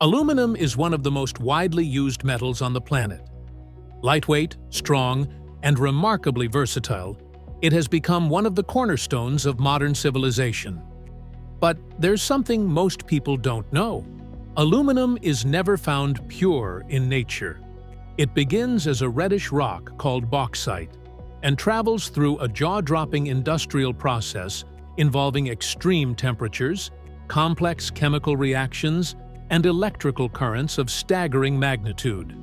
Aluminum is one of the most widely used metals on the planet. Lightweight, strong, and remarkably versatile, it has become one of the cornerstones of modern civilization. But there's something most people don't know. Aluminum is never found pure in nature. It begins as a reddish rock called bauxite and travels through a jaw-dropping industrial process involving extreme temperatures, complex chemical reactions, and electrical currents of staggering magnitude.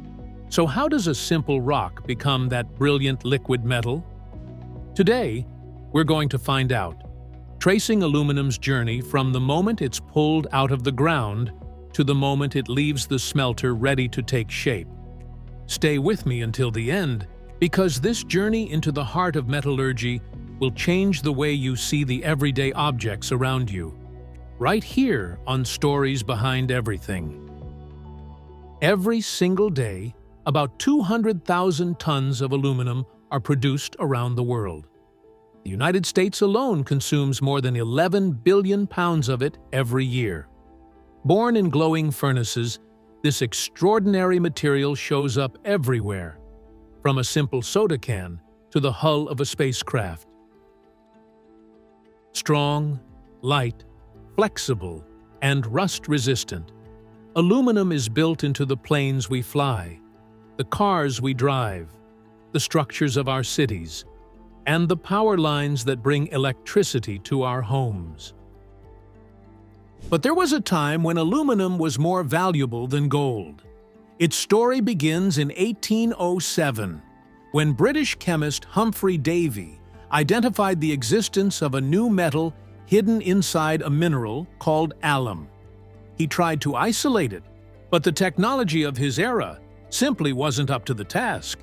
So how does a simple rock become that brilliant liquid metal? Today, we're going to find out, tracing aluminum's journey from the moment it's pulled out of the ground to the moment it leaves the smelter ready to take shape. Stay with me until the end, because this journey into the heart of metallurgy will change the way you see the everyday objects around you. Right here on Stories Behind Everything. Every single day, about 200,000 tons of aluminum are produced around the world. The United States alone consumes more than 11 billion pounds of it every year. Born in glowing furnaces, this extraordinary material shows up everywhere, from a simple soda can to the hull of a spacecraft. Strong, light, flexible, and rust-resistant, aluminum is built into the planes we fly, the cars we drive, the structures of our cities, and the power lines that bring electricity to our homes. But there was a time when aluminum was more valuable than gold. Its story begins in 1807, when British chemist Humphrey Davy identified the existence of a new metal hidden inside a mineral called alum. He tried to isolate it, but the technology of his era simply wasn't up to the task.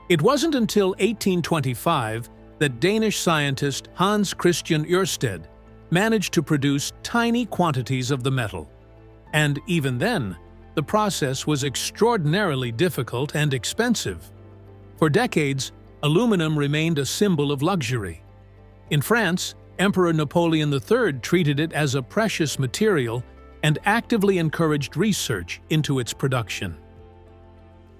It wasn't until 1825 that Danish scientist Hans Christian Ørsted managed to produce tiny quantities of the metal. And even then, the process was extraordinarily difficult and expensive. For decades, aluminum remained a symbol of luxury. In France, Emperor Napoleon III treated it as a precious material and actively encouraged research into its production.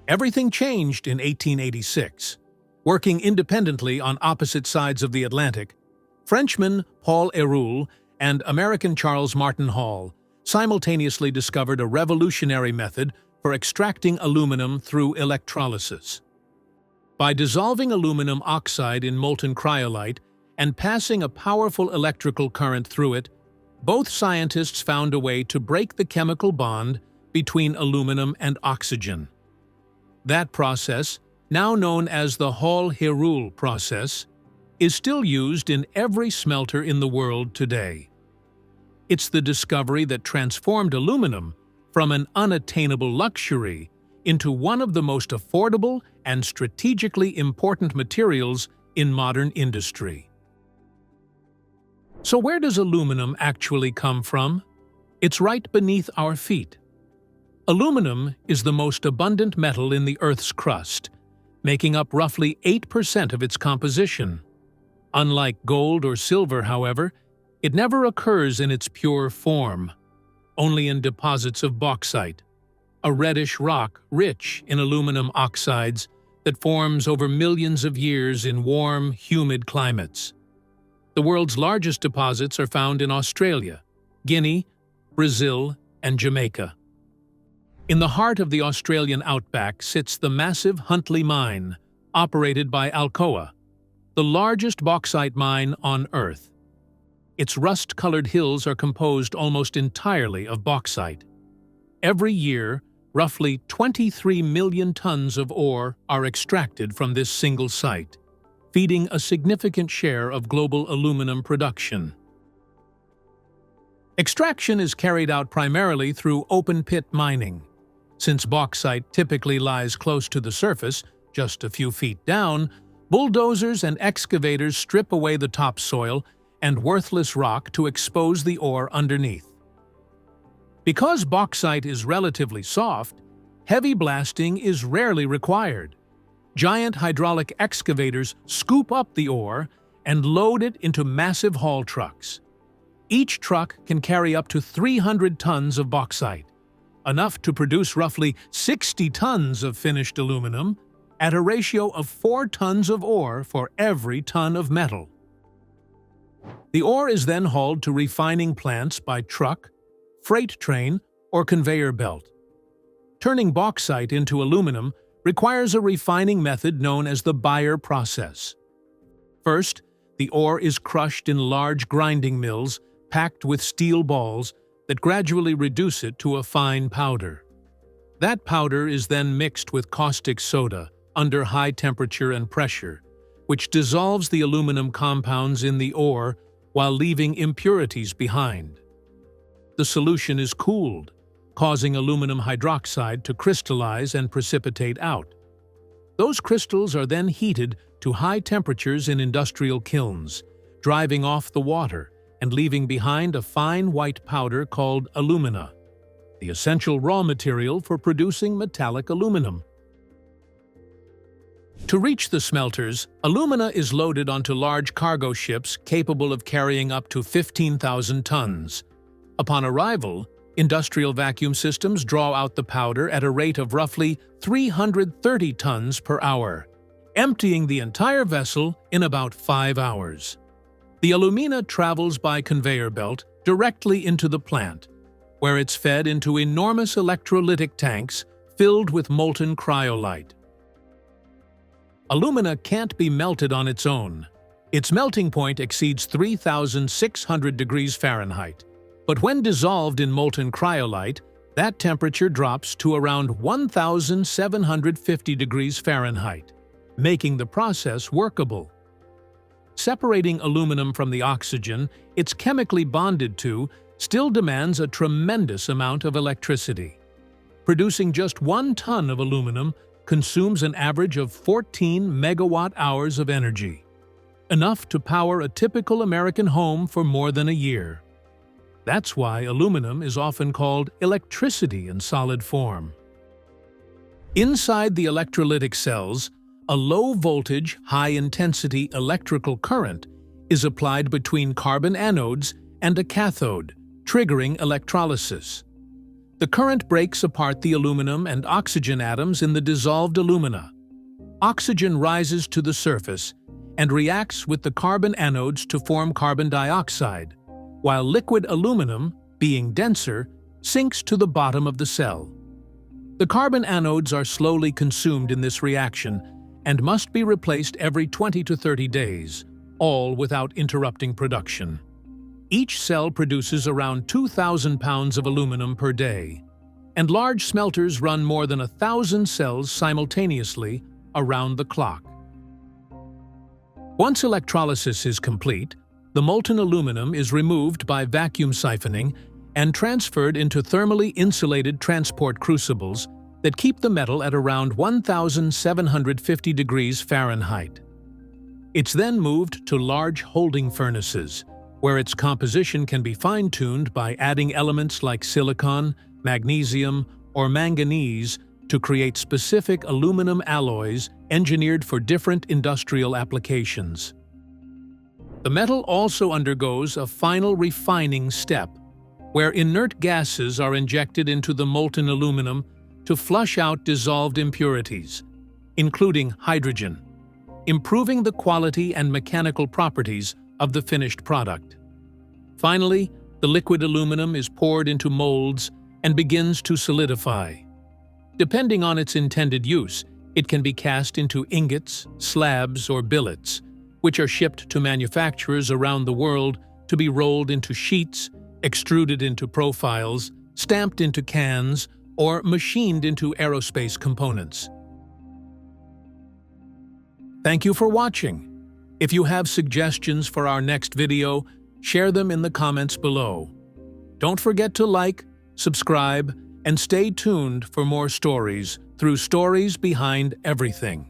Everything changed in 1886. Working independently on opposite sides of the Atlantic, Frenchman Hall-Héroult and American Charles Martin Hall simultaneously discovered a revolutionary method for extracting aluminum through electrolysis. By dissolving aluminum oxide in molten cryolite and passing a powerful electrical current through it, both scientists found a way to break the chemical bond between aluminum and oxygen. That process, now known as the Hall-Héroult process, is still used in every smelter in the world today. It's the discovery that transformed aluminum from an unattainable luxury into one of the most affordable and strategically important materials in modern industry. So where does aluminum actually come from? It's right beneath our feet. Aluminum is the most abundant metal in the Earth's crust, making up roughly 8% of its composition. Unlike gold or silver, however, it never occurs in its pure form, only in deposits of bauxite, a reddish rock rich in aluminum oxides that forms over millions of years in warm, humid climates. The world's largest deposits are found in Australia, Guinea, Brazil, and Jamaica. In the heart of the Australian outback sits the massive Huntly Mine, operated by Alcoa, the largest bauxite mine on Earth. Its rust-colored hills are composed almost entirely of bauxite. Every year, roughly 23 million tons of ore are extracted from this single site, feeding a significant share of global aluminum production. Extraction is carried out primarily through open-pit mining. Since bauxite typically lies close to the surface, just a few feet down, bulldozers and excavators strip away the topsoil and worthless rock to expose the ore underneath. Because bauxite is relatively soft, heavy blasting is rarely required. Giant hydraulic excavators scoop up the ore and load it into massive haul trucks. Each truck can carry up to 300 tons of bauxite. enough to produce roughly 60 tons of finished aluminum at a ratio of 4 tons of ore for every ton of metal. The ore is then hauled to refining plants by truck, freight train, or conveyor belt. Turning bauxite into aluminum requires a refining method known as the Bayer process. First, the ore is crushed in large grinding mills packed with steel balls that gradually reduce it to a fine powder. That powder is then mixed with caustic soda under high temperature and pressure, which dissolves the aluminum compounds in the ore while leaving impurities behind. The solution is cooled, causing aluminum hydroxide to crystallize and precipitate out. Those crystals are then heated to high temperatures in industrial kilns, driving off the water and leaving behind a fine white powder called alumina, the essential raw material for producing metallic aluminum. To reach the smelters, alumina is loaded onto large cargo ships capable of carrying up to 15,000 tons. Upon arrival, industrial vacuum systems draw out the powder at a rate of roughly 330 tons per hour, emptying the entire vessel in about 5 hours. The alumina travels by conveyor belt directly into the plant, where it's fed into enormous electrolytic tanks filled with molten cryolite. Alumina can't be melted on its own. Its melting point exceeds 3,600 degrees Fahrenheit. But when dissolved in molten cryolite, that temperature drops to around 1,750 degrees Fahrenheit, making the process workable. Separating aluminum from the oxygen it's chemically bonded to still demands a tremendous amount of electricity. Producing just 1 ton of aluminum consumes an average of 14 megawatt-hours of energy, enough to power a typical American home for more than a year. That's why aluminum is often called electricity in solid form. Inside the electrolytic cells, a low-voltage, high-intensity electrical current is applied between carbon anodes and a cathode, triggering electrolysis. The current breaks apart the aluminum and oxygen atoms in the dissolved alumina. Oxygen rises to the surface and reacts with the carbon anodes to form carbon dioxide, while liquid aluminum, being denser, sinks to the bottom of the cell. The carbon anodes are slowly consumed in this reaction and must be replaced every 20 to 30 days, all without interrupting production. Each cell produces around 2,000 pounds of aluminum per day, and large smelters run more than 1,000 cells simultaneously around the clock. Once electrolysis is complete, the molten aluminum is removed by vacuum siphoning and transferred into thermally insulated transport crucibles that keep the metal at around 1,750 degrees Fahrenheit. It's then moved to large holding furnaces, where its composition can be fine-tuned by adding elements like silicon, magnesium, or manganese to create specific aluminum alloys engineered for different industrial applications. The metal also undergoes a final refining step, where inert gases are injected into the molten aluminum to flush out dissolved impurities, including hydrogen, improving the quality and mechanical properties of the finished product. Finally, the liquid aluminum is poured into molds and begins to solidify. Depending on its intended use, it can be cast into ingots, slabs, or billets, which are shipped to manufacturers around the world to be rolled into sheets, extruded into profiles, stamped into cans, or machined into aerospace components. Thank you for watching. If you have suggestions for our next video, share them in the comments below. Don't forget to like, subscribe, and stay tuned for more stories through Stories Behind Everything.